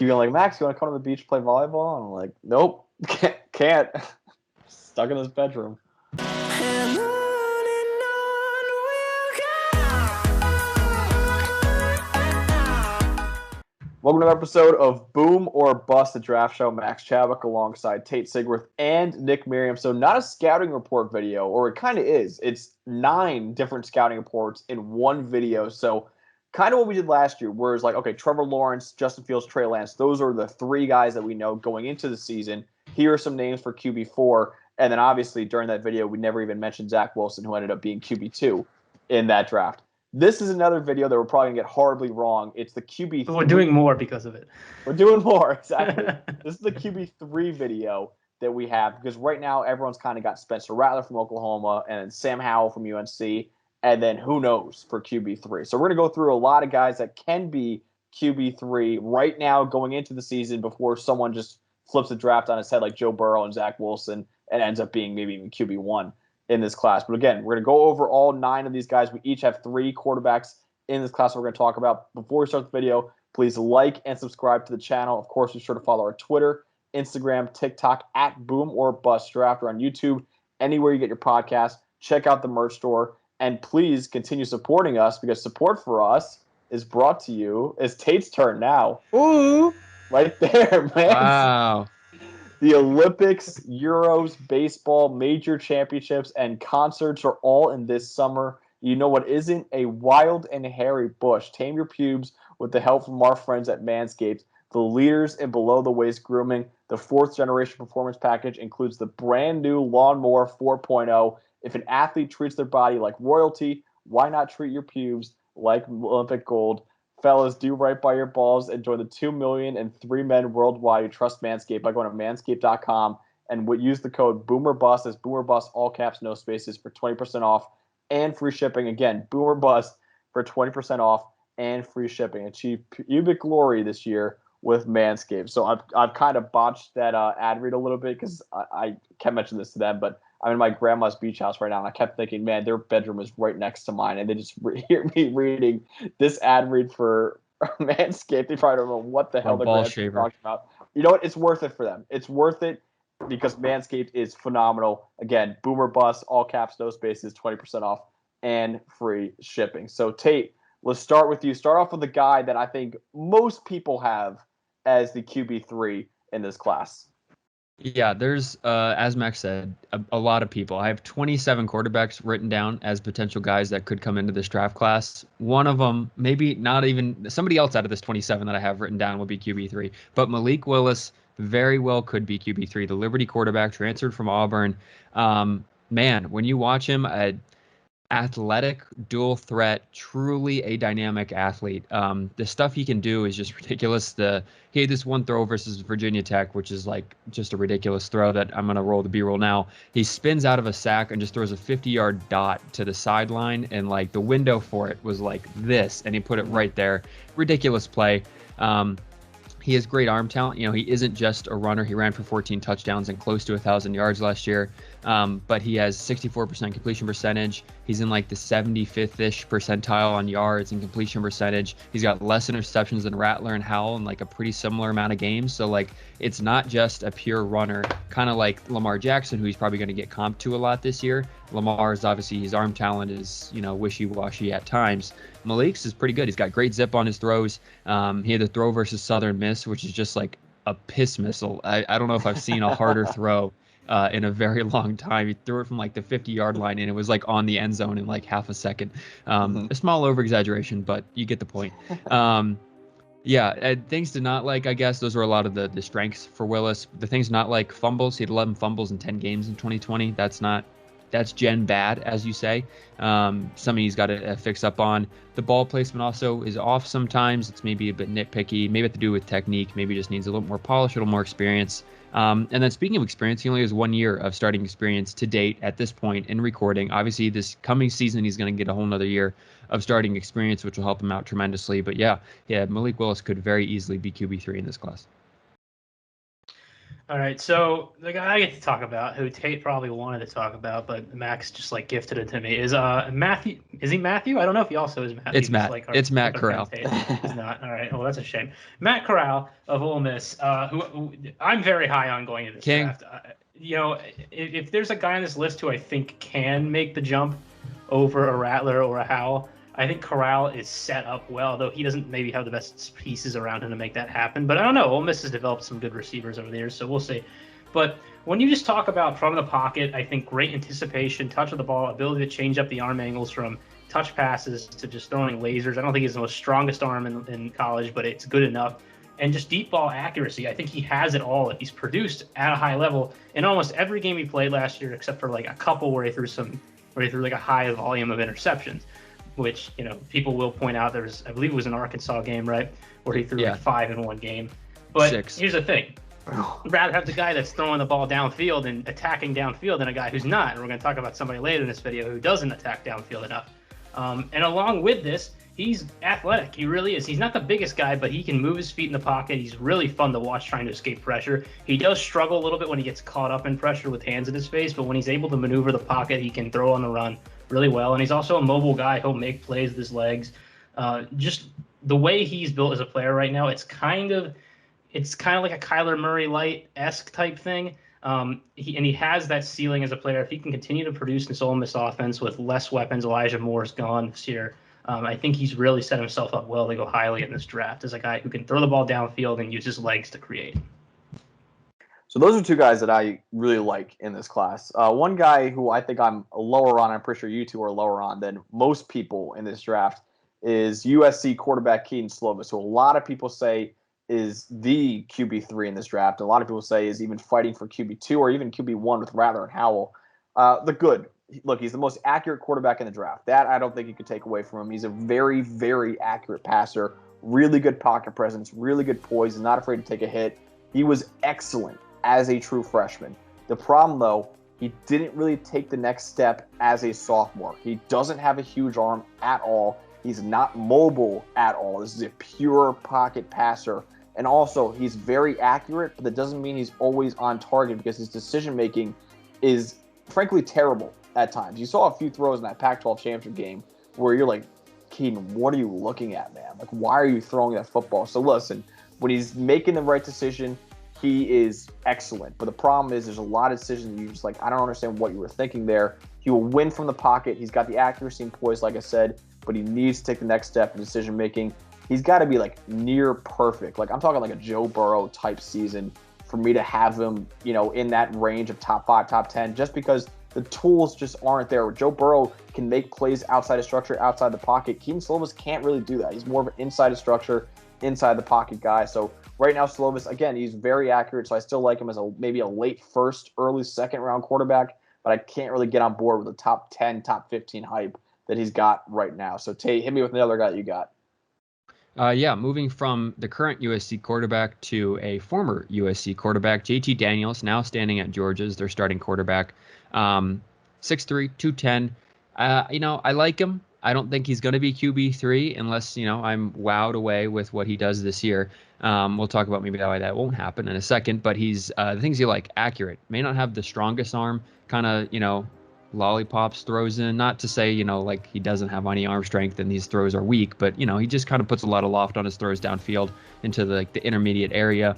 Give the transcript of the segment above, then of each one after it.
keep being like, Max, you want to come to the beach play volleyball? And I'm like, nope, can't. Stuck in this bedroom. Welcome to another episode of Boom or Bust, the draft show. Max Chadwick alongside Tate, Sigworth, and Nick Merriam. So not a scouting report video, or it kind of is. It's 9 different scouting reports in one video. So kind of what we did last year, where it's like, okay, Trevor Lawrence, Justin Fields, Trey Lance, those are the 3 guys that we know going into the season. Here are some names for QB4. And then obviously during that video, we never even mentioned Zach Wilson, who ended up being QB2 in that draft. This is another video that we're probably going to get horribly wrong. It's the QB3. But we're doing more because of it. We're doing more, exactly. This is the QB3 video that we have because right now everyone's kind of got Spencer Rattler from Oklahoma and then Sam Howell from UNC, and then who knows for QB3. So we're going to go through a lot of guys that can be QB3 right now going into the season before someone just flips the draft on its head like Joe Burrow and Zach Wilson and ends up being maybe even QB1 in this class. But again, we're going to go over all 9 of these guys. We each have 3 quarterbacks in this class we're going to talk about. Before we start the video, please like and subscribe to the channel. Of course, be sure to follow our Twitter, Instagram, TikTok at Boom or Bust Draft, or on YouTube, anywhere you get your podcast. Check out the merch store, and please continue supporting us because support for us is brought to you. It's Tate's turn now. Ooh. Right there, man. Wow. The Olympics, Euros, baseball, major championships, and concerts are all in this summer. You know what isn't? A wild and hairy bush. Tame your pubes with the help from our friends at Manscaped, the leaders in below-the-waist grooming. The 4th-generation performance package includes the brand-new Lawnmower 4.0. If an athlete treats their body like royalty, why not treat your pubes like Olympic gold? Fellas, do right by your balls and join the 2 million and 3 men worldwide who trust Manscaped by going to manscaped.com and use the code BOOMERBUST, as BOOMERBUST, all caps, no spaces, for 20% off and free shipping. Again, BOOMERBUST for 20% off and free shipping. Achieve pubic glory this year with Manscaped. So I've kind of botched that ad read a little bit because I can't mention this to them, but I'm in my grandma's beach house right now, and I kept thinking, man, their bedroom is right next to mine, and they just hear me reading this ad read for Manscaped. They probably don't know what the hell they're talking about. You know what? It's worth it for them. It's worth it because Manscaped is phenomenal. Again, Boomer Bust, all caps, no spaces, 20% off, and free shipping. So, Tate, let's start with you. Start off with the guy that I think most people have as the QB3 in this class. Yeah, there's, as Max said, a lot of people. I have 27 quarterbacks written down as potential guys that could come into this draft class. One of them, maybe not even somebody else out of this 27 that I have written down will be QB3. But Malik Willis very well could be QB3. The Liberty quarterback transferred from Auburn. Man, when you watch him, athletic, dual threat, truly a dynamic athlete. The stuff he can do is just ridiculous. He had this one throw versus Virginia Tech, which is like just a ridiculous throw that I'm going to roll the B-roll now. He spins out of a sack and just throws a 50-yard dot to the sideline, and like the window for it was like this, and he put it right there. Ridiculous play. He has great arm talent. You know, he isn't just a runner. He ran for 14 touchdowns and close to 1,000 yards last year. But he has 64% completion percentage. He's in like the 75th-ish percentile on yards and completion percentage. He's got less interceptions than Rattler and Howell in like a pretty similar amount of games. So like it's not just a pure runner, kind of like Lamar Jackson, who he's probably going to get comped to a lot this year. Lamar is obviously, his arm talent is, you know, wishy-washy at times. Malik's is pretty good. He's got great zip on his throws. He had the throw versus Southern Miss, which is just like a piss missile. I don't know if I've seen a harder throw in a very long time. He threw it from like the 50-yard line, and it was like on the end zone in like half a second. A small over-exaggeration, but you get the point. Yeah, things to not like, I guess, those were a lot of the strengths for Willis. The things not like, fumbles. He had 11 fumbles in 10 games in 2020. That's gen bad, as you say. Something he's got to fix up on. The ball placement also is off sometimes. It's maybe a bit nitpicky. Maybe have to do with technique. Maybe just needs a little more polish, a little more experience. And then speaking of experience, he only has 1 year of starting experience to date at this point in recording. Obviously, this coming season, he's going to get a whole nother year of starting experience, which will help him out tremendously. But yeah, Malik Willis could very easily be QB3 in this class. All right, so the guy I get to talk about, who Tate probably wanted to talk about, but Max just like gifted it to me, is Matthew. Is he Matthew? I don't know if he also is Matthew. It's Matt. It's Matt Corral. He's not. All right. Well, that's a shame. Matt Corral of Ole Miss, who I'm very high on going into this draft. If there's a guy on this list who I think can make the jump over a Rattler or a Howell, I think Corral is set up well, though he doesn't maybe have the best pieces around him to make that happen. But I don't know. Ole Miss has developed some good receivers over the years, so we'll see. But when you just talk about from the pocket, I think great anticipation, touch of the ball, ability to change up the arm angles from touch passes to just throwing lasers. I don't think he's the most strongest arm in college, but it's good enough. And just deep ball accuracy. I think he has it all. He's produced at a high level in almost every game he played last year, except for like a couple where he threw like a high volume of interceptions, which, people will point out. I believe it was an Arkansas game, right, where he threw like 5 in one game. But 6. Here's the thing. I'd rather have the guy that's throwing the ball downfield and attacking downfield than a guy who's not. And we're going to talk about somebody later in this video who doesn't attack downfield enough. And along with this, he's athletic. He really is. He's not the biggest guy, but he can move his feet in the pocket. He's really fun to watch trying to escape pressure. He does struggle a little bit when he gets caught up in pressure with hands in his face, but when he's able to maneuver the pocket, he can throw on the run really well. And he's also a mobile guy. He'll make plays with his legs. Just the way he's built as a player right now, it's kind of like a Kyler Murray light-esque type thing. He has that ceiling as a player. If he can continue to produce this Ole Miss offense with less weapons, Elijah Moore's gone this year, I think he's really set himself up well to go highly in this draft as a guy who can throw the ball downfield and use his legs to create. So those are two guys that I really like in this class. One guy who I think I'm lower on, I'm pretty sure you two are lower on than most people in this draft, is USC quarterback Kedon Slovis, who a lot of people say is the QB3 in this draft. A lot of people say is even fighting for QB2 or even QB1 with Rattler and Howell. Look, he's the most accurate quarterback in the draft. That I don't think you could take away from him. He's a very, very accurate passer, really good pocket presence, really good poise, not afraid to take a hit. He was excellent as a true freshman. The problem, though, he didn't really take the next step as a sophomore. He doesn't have a huge arm at all. He's not mobile at all. This is a pure pocket passer. And also, he's very accurate, but that doesn't mean he's always on target because his decision-making is, frankly, terrible at times. You saw a few throws in that Pac-12 championship game where you're like, Kedon, what are you looking at, man? Like, why are you throwing that football? So listen, when he's making the right decision, he is excellent. But the problem is there's a lot of decisions that you're just like, I don't understand what you were thinking there. He will win from the pocket. He's got the accuracy and poise, like I said, but he needs to take the next step in decision-making. He's got to be, like, near perfect. Like, I'm talking like a Joe Burrow type season for me to have him, in that range of top 5, top 10, just because the tools just aren't there. Joe Burrow can make plays outside of structure, outside the pocket. Kedon Slovis can't really do that. He's more of an inside of structure, inside the pocket guy. So right now, Slovis, again, he's very accurate, so I still like him as maybe a late first, early second round quarterback, but I can't really get on board with the top 10, top 15 hype that he's got right now. So Tate, hit me with another guy that you got. Moving from the current USC quarterback to a former USC quarterback, JT Daniels, now standing at Georgia as their starting quarterback. 6'3", 210. I like him. I don't think he's going to be QB3 unless, I'm wowed away with what he does this year. We'll talk about maybe why that won't happen in a second, but he's the things you like, accurate. May not have the strongest arm, kind of, lollipops throws in, not to say, like he doesn't have any arm strength and these throws are weak, but, he just kind of puts a lot of loft on his throws downfield into the intermediate area.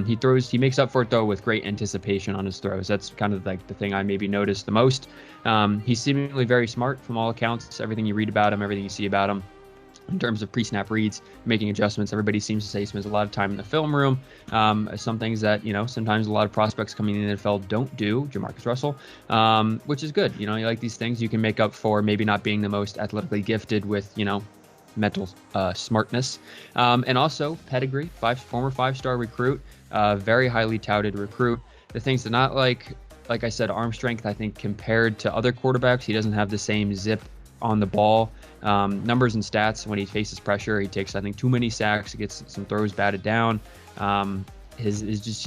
He makes up for it though with great anticipation on his throws. That's kind of like the thing I maybe noticed the most. He's seemingly very smart from all accounts. Everything you read about him, everything you see about him in terms of pre-snap reads, making adjustments. Everybody seems to say he spends a lot of time in the film room. Some things that, sometimes a lot of prospects coming in the NFL don't do, Jamarcus Russell, which is good. You like these things you can make up for maybe not being the most athletically gifted with, mental smartness. And also pedigree, former 5-star recruit, very highly touted recruit. The things that not like I said, arm strength, I think compared to other quarterbacks, he doesn't have the same zip on the ball. Numbers and stats, when he faces pressure, he takes, I think, too many sacks. He gets some throws batted down. He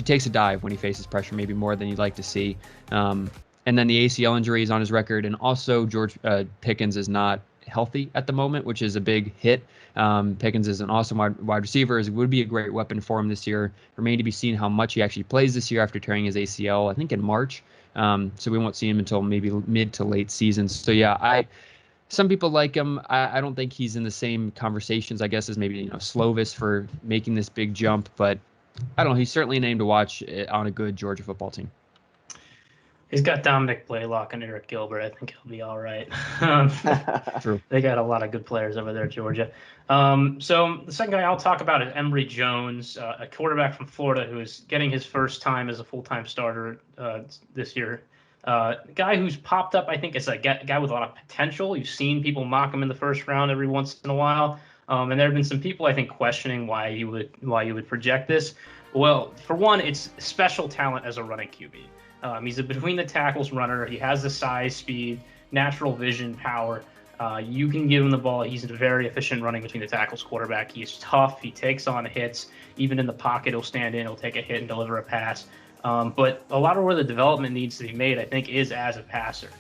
takes a dive when he faces pressure, maybe more than you'd like to see. And then the ACL injury is on his record. And also George Pickens is not healthy at the moment, which is a big hit. Pickens is an awesome wide receiver. It would be a great weapon for him this year. Remain to be seen how much he actually plays this year after tearing his ACL, I think in March. So we won't see him until maybe mid to late season. So yeah, some people like him. I don't think he's in the same conversations, I guess, as maybe Slovis for making this big jump, but I don't know. He's certainly a name to watch on a good Georgia football team. He's got Dominic Blaylock and Eric Gilbert. I think he'll be all right. True. They got a lot of good players over there at Georgia. So the second guy I'll talk about is Emory Jones, a quarterback from Florida who is getting his first time as a full-time starter this year. Guy who's popped up, I think, as a guy with a lot of potential. You've seen people mock him in the first round every once in a while. And there have been some people, I think, questioning why you would project this. Well, for one, it's special talent as a running QB. He's a between the tackles runner. He has the size, speed, natural vision, power. You can give him the ball. He's a very efficient running between the tackles quarterback. He's tough. He takes on hits. Even in the pocket, he'll stand in. He'll take a hit and deliver a pass. But a lot of where the development needs to be made, I think, is as a passer.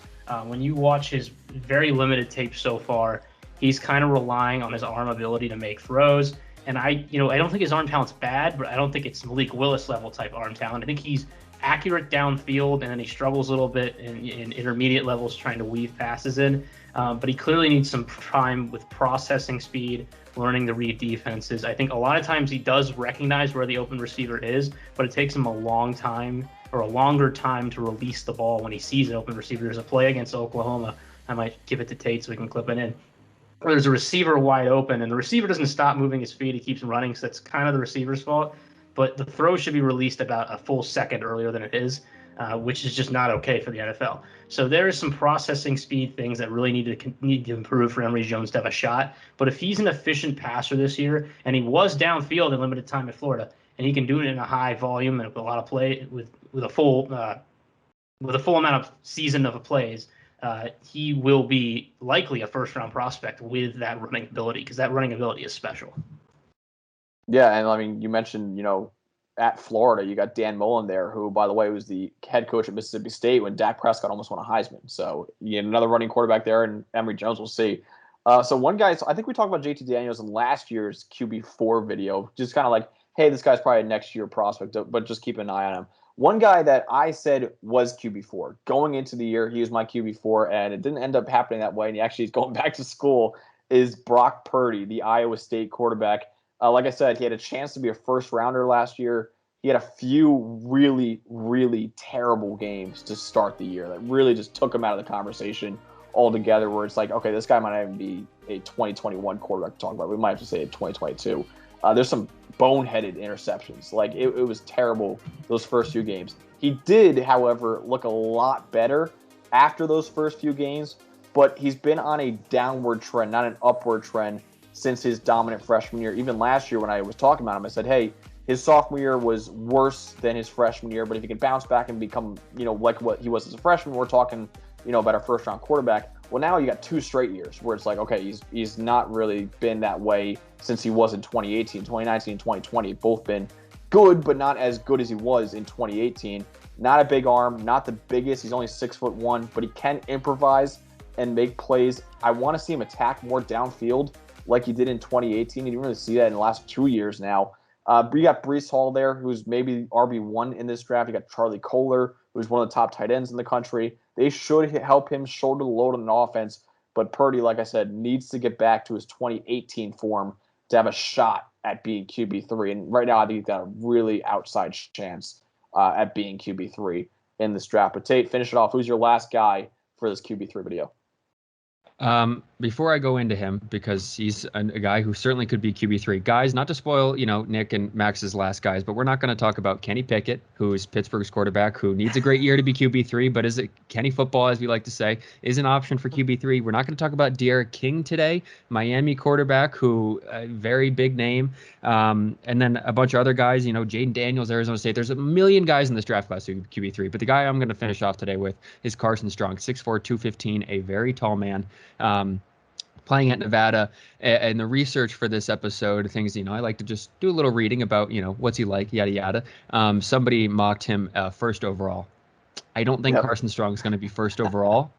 When you watch his very limited tape so far, he's kind of relying on his arm ability to make throws. And I don't think his arm talent's bad, but I don't think it's Malik Willis level type arm talent. I think he's accurate downfield, and then he struggles a little bit in intermediate levels trying to weave passes in. But he clearly needs some time with processing speed, learning to read defenses. I think a lot of times he does recognize where the open receiver is, but it takes him a longer time to release the ball when he sees an open receiver. There's a play against Oklahoma. I might give it to Tate so we can clip it in. Where there's a receiver wide open, and the receiver doesn't stop moving his feet. He keeps running, so that's kind of the receiver's fault. But the throw should be released about a full second earlier than it is, which is just not okay for the NFL. So there is some processing speed things that really need to improve for Emory Jones to have a shot. But if he's an efficient passer this year, and he was downfield in limited time at Florida, and he can do it in a high volume and with a lot of play with a full amount of season of plays, he will be likely a first-round prospect with that running ability, because that running ability is special. Yeah, and I mean, you mentioned, at Florida, you got Dan Mullen there, who, by the way, was the head coach at Mississippi State when Dak Prescott almost won a Heisman. So, another running quarterback there, and Emory Jones, we'll see. So one guy, I think we talked about JT Daniels in last year's QB4 video, just kind of like, hey, this guy's probably a next year prospect, but just keep an eye on him. One guy that I said was QB4 going into the year, he was my QB4, and it didn't end up happening that way, and he actually is going back to school, is Brock Purdy, the Iowa State quarterback. Like I said, he had a chance to be a first rounder last year. He had a few really, really terrible games to start the year that really just took him out of the conversation altogether, where it's like, okay, this guy might not even be a 2021 quarterback to talk about. We might have to say a 2022. There's some boneheaded interceptions. Like, it was terrible those first few games. He did, however, look a lot better after those first few games, but he's been on a downward trend, not an upward trend, since his dominant freshman year. Even last year when I was talking about him, I said, hey, his sophomore year was worse than his freshman year, but if he can bounce back and become, like what he was as a freshman, we're talking, about a first-round quarterback. Well, now you got 2 straight years where it's like, okay, he's not really been that way since he was in 2018. 2019 and 2020 both been good, but not as good as he was in 2018. Not a big arm, not the biggest. He's only 6'1", but he can improvise and make plays. I want to see him attack more downfield like he did in 2018. You didn't really see that in the last 2 years now. You got Breece Hall there, who's maybe RB1 in this draft. You got Charlie Kohler, who's one of the top tight ends in the country. They should help him shoulder the load on an offense. But Purdy, like I said, needs to get back to his 2018 form to have a shot at being QB3. And right now, I think he's got a really outside chance at being QB3 in this draft. But Tate, finish it off. Who's your last guy for this QB3 video? Before I go into him, because he's a guy who certainly could be QB3. Guys, not to spoil, Nick and Max's last guys, but we're not going to talk about Kenny Pickett, who is Pittsburgh's quarterback, who needs a great year to be QB3, but is it Kenny football, as we like to say, is an option for QB3. We're not going to talk about De'Ara King today, Miami quarterback, who very big name, and then a bunch of other guys, Jaden Daniels, Arizona State. There's a million guys in this draft class who QB3, but the guy I'm going to finish off today with is Carson Strong, 6'4", 215, a very tall man. Playing at Nevada, and the research for this episode, things, I like to just do a little reading about, what's he like, yada, yada. Somebody mocked him first overall. I don't think Carson Strong is going to be first overall,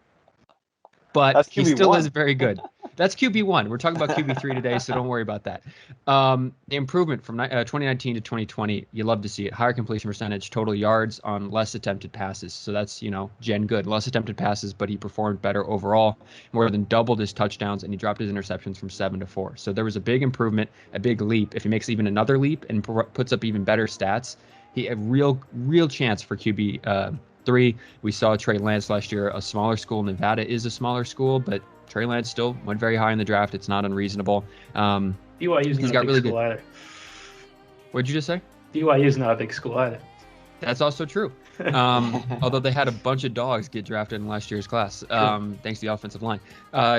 but That's he still QB1. is very good. That's QB1. We're talking about QB3 today, so don't worry about that. The improvement from 2019 to 2020, you love to see it. Higher completion percentage, total yards on less attempted passes. So that's, gen good. Less attempted passes, but he performed better overall. More than doubled his touchdowns, and he dropped his interceptions from 7 to 4. So there was a big improvement, a big leap. If he makes even another leap and puts up even better stats, he a real chance for QB3. We saw Trey Lance last year. A smaller school, Nevada is a smaller school, but Trey Lance still went very high in the draft. It's not unreasonable. BYU's not a big school either. What'd you just say? BYU's not a big school either. That's also true. Although they had a bunch of dogs get drafted in last year's class, thanks to the offensive line.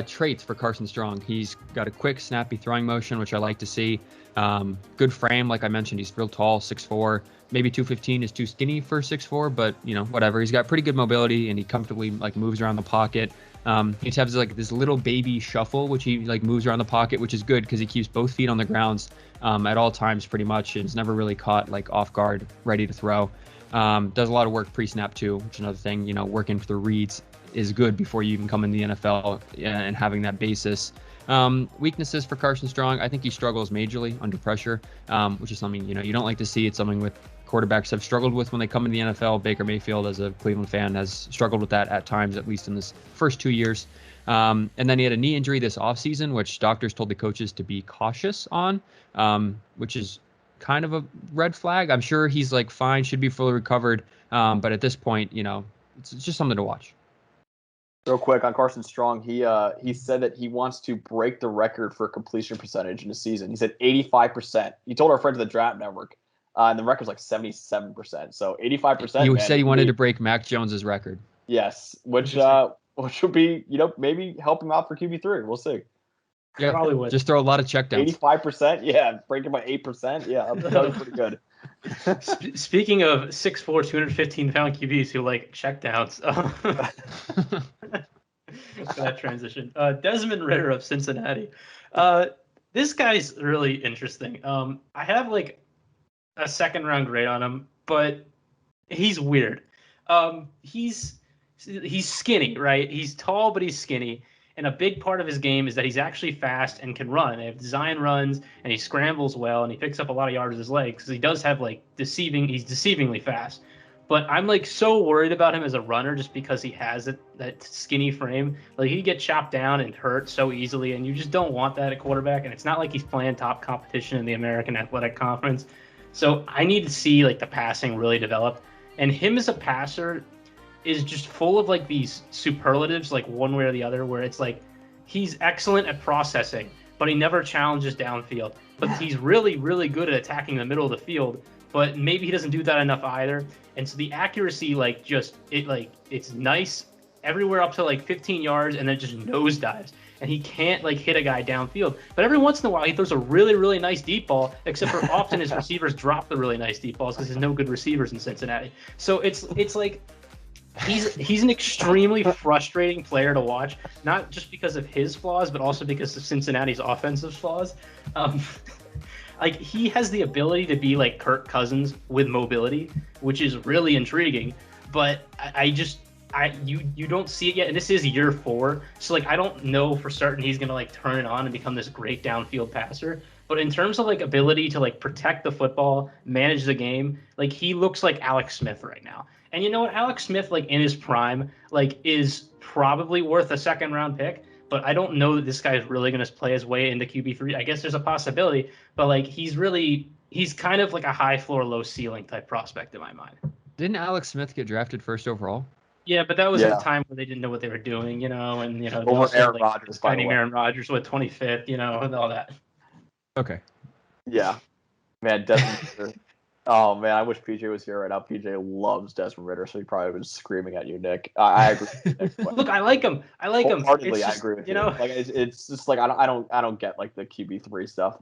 Traits for Carson Strong. He's got a quick, snappy throwing motion, which I like to see. Good frame, like I mentioned. He's real tall, 6'4". Maybe 215 is too skinny for 6'4", but whatever. He's got pretty good mobility, and he comfortably moves around the pocket. He has this little baby shuffle, which he moves around the pocket, which is good because he keeps both feet on the grounds at all times pretty much, and is never really caught off guard, ready to throw. Does a lot of work pre-snap too, which is another thing. Working for the reads is good before you even come in the NFL and having that basis. Weaknesses for Carson Strong, I think he struggles majorly under pressure, which is something you don't like to see. It's something with quarterbacks have struggled with when they come in the NFL. Baker Mayfield, as a Cleveland fan, has struggled with that at times, at least in this first 2 years. And then he had a knee injury this offseason, which doctors told the coaches to be cautious on, which is kind of a red flag. I'm sure he's fine, should be fully recovered. But at this point, it's just something to watch. Real quick on Carson Strong, he said that he wants to break the record for completion percentage in a season. He said 85%. He told our friends at the Draft Network, and the record's 77%. So 85%. He said he wanted to break Mac Jones's record. Yes, which would be maybe help him out for QB3. We'll see. Yeah, probably would. Just throw a lot of checkdowns. 85%, yeah, break it by 8%, yeah, that was pretty good. Speaking of 6'4", 215-pound QBs who like checkdowns, that transition. Desmond Ridder of Cincinnati. This guy's really interesting. I have a second-round grade on him, but he's weird. He's skinny, right? He's tall, but he's skinny. And a big part of his game is that he's actually fast and can run. They have design runs, and he scrambles well, and he picks up a lot of yards with his legs because he does have he's deceivingly fast. But I'm so worried about him as a runner just because he has that skinny frame. He could get chopped down and hurt so easily, and you just don't want that at quarterback. And it's not like he's playing top competition in the American Athletic Conference. So I need to see the passing really develop. And him as a passer is just full of these superlatives, one way or the other, where it's he's excellent at processing, but he never challenges downfield. But he's really, really good at attacking the middle of the field, but maybe he doesn't do that enough either. And so the accuracy, it's nice everywhere up to 15 yards, and then just nosedives. And he can't hit a guy downfield. But every once in a while, he throws a really, really nice deep ball, except for often his receivers drop the really nice deep balls because there's no good receivers in Cincinnati. So it's he's an extremely frustrating player to watch, not just because of his flaws, but also because of Cincinnati's offensive flaws. He has the ability to be like Kirk Cousins with mobility, which is really intriguing. But you don't see it yet, and this is year 4, so I don't know for certain he's gonna turn it on and become this great downfield passer. But in terms of ability to protect the football, manage the game, he looks like Alex Smith right now. And you know what? Alex Smith, in his prime, is probably worth a second-round pick. But I don't know that this guy is really going to play his way into QB3. I guess there's a possibility. But, he's kind of a high floor, low ceiling type prospect in my mind. Didn't Alex Smith get drafted first overall? Yeah, but that was at a time where they didn't know what they were doing, and, over Aaron Rodgers, finding Aaron Rodgers with 25th, and all that. Okay. Yeah. Man, Desmond Oh, man, I wish PJ was here right now. PJ loves Desmond Ridder, so he probably would have been screaming at you, Nick. I agree with Nick. Look, I like him. I Wholeheartedly, I agree with you. It's just I don't get the QB3 stuff.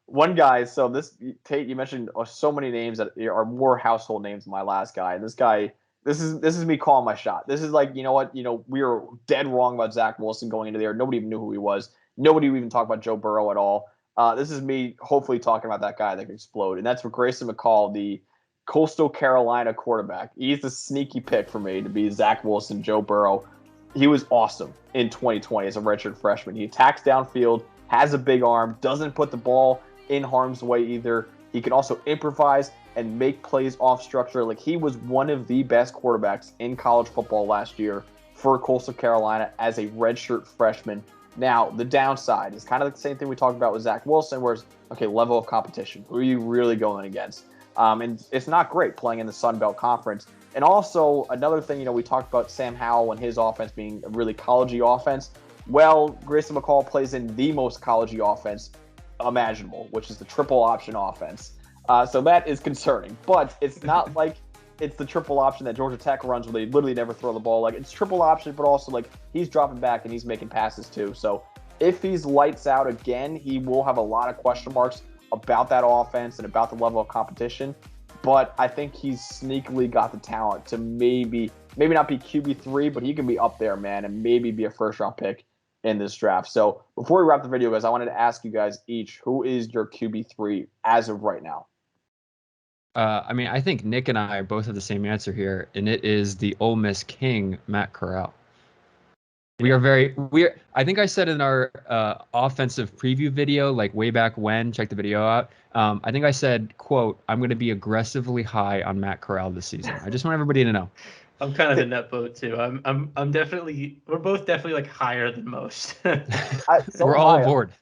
One guy, so this Tate, you mentioned so many names that are more household names than my last guy. And this guy, this is me calling my shot. This is you know what? We were dead wrong about Zach Wilson going into there. Nobody even knew who he was. Nobody even talked about Joe Burrow at all. This is me hopefully talking about that guy that can explode, and that's for Grayson McCall, the Coastal Carolina quarterback. He's the sneaky pick for me to be Zach Wilson, Joe Burrow. he was awesome in 2020 as a redshirt freshman. He attacks downfield, has a big arm, doesn't put the ball in harm's way either. He can also improvise and make plays off structure. Like, he was one of the best quarterbacks in college football last year for Coastal Carolina as a redshirt freshman. Now, the downside is kind of the same thing we talked about with Zach Wilson, where it's, okay, level of competition. Who are you really going against? And it's not great playing in the Sun Belt Conference. And also, another thing, we talked about Sam Howell and his offense being a really college-y offense. Well, Grayson McCall plays in the most college-y offense imaginable, which is the triple option offense. So that is concerning. But it's not like it's the triple option that Georgia Tech runs where they literally never throw the ball. Like, it's triple option, but also, like, he's dropping back and he's making passes too. So if he's lights out again, he will have a lot of question marks about that offense and about the level of competition. But I think he's sneakily got the talent to maybe not be QB3, but he can be up there, man, and maybe be a first-round pick in this draft. So before we wrap the video, guys, I wanted to ask you guys each, who is your QB3 as of right now? I think Nick and I both have the same answer here, and it is the Ole Miss King, Matt Corral. I think I said in our offensive preview video, like way back when, check the video out. I think I said, quote, I'm going to be aggressively high on Matt Corral this season. I just want everybody to know. I'm kind of in that boat too. I'm definitely, we're both definitely like higher than most. We're all aboard.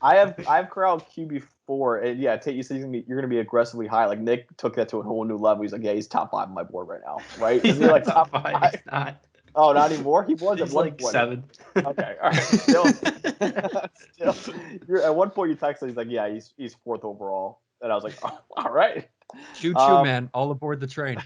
I have Corral QB4, and yeah, Tate, you said you're gonna be aggressively high. Like, Nick took that to a whole new level. He's like, yeah, he's top 5 on my board right now, right? He's Isn't he like top 5. He's not. Oh, not anymore. He was He's at one like point. 7. Okay, all right. Still, at one point you texted. He's like, yeah, he's 4th overall, and I was like, oh, all right. Choo choo, man! All aboard the train.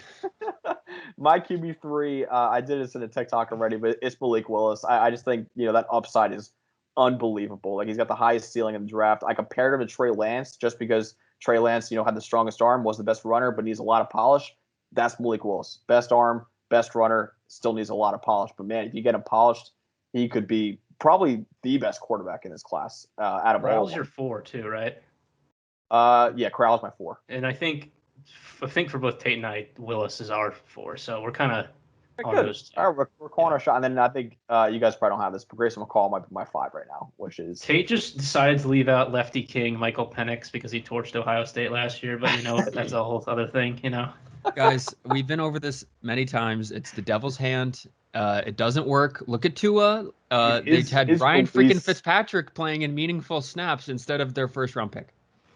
My QB3, I did this in a TikTok already, but it's Malik Willis. I just think that upside is unbelievable. Like, he's got the highest ceiling in the draft. I compared him to Trey Lance just because Trey Lance, had the strongest arm, was the best runner, but needs a lot of polish. That's Malik Willis. Best arm, best runner, still needs a lot of polish. But man, if you get him polished, he could be probably the best quarterback in this class out of all. Corral's your 4 too, right? Yeah, Corral's my 4. And I think for both Tate and I, Willis is our 4. So we're kind of on those two. All right, we're calling our shot. And then I think you guys probably don't have this, but Grayson McCall might be my 5 right now, which is Tate just decided to leave out lefty king Michael Penix because he torched Ohio State last year. But that's a whole other thing, Guys, we've been over this many times. It's the devil's hand. It doesn't work. Look at Tua. They had Ryan freaking Fitzpatrick playing in meaningful snaps instead of their first-round pick.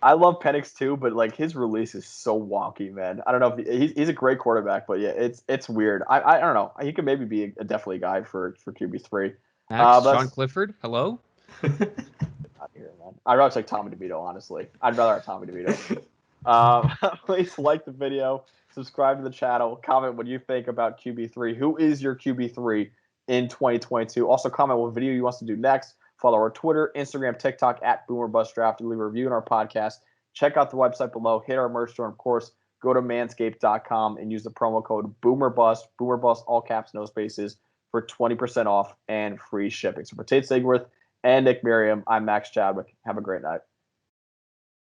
I love Penix too, but like, his release is so wonky, man. I don't know if he's a great quarterback, but yeah, it's weird. I don't know. He could maybe be definitely a guy for QB3. Sean Clifford, hello. Not here, man. I'd rather take Tommy DeVito, honestly. I'd rather have Tommy DeVito. Please like the video, subscribe to the channel, comment what you think about QB3. Who is your QB3 in 2022? Also, comment what video you want us to do next. Follow our Twitter, Instagram, TikTok at BoomerBustDraft. Leave a review in our podcast. Check out the website below. Hit our merch store. And of course, go to manscaped.com and use the promo code BoomerBust. BoomerBust, all caps, no spaces, for 20% off and free shipping. So for Tate Sigworth and Nick Merriam, I'm Max Chadwick. Have a great night.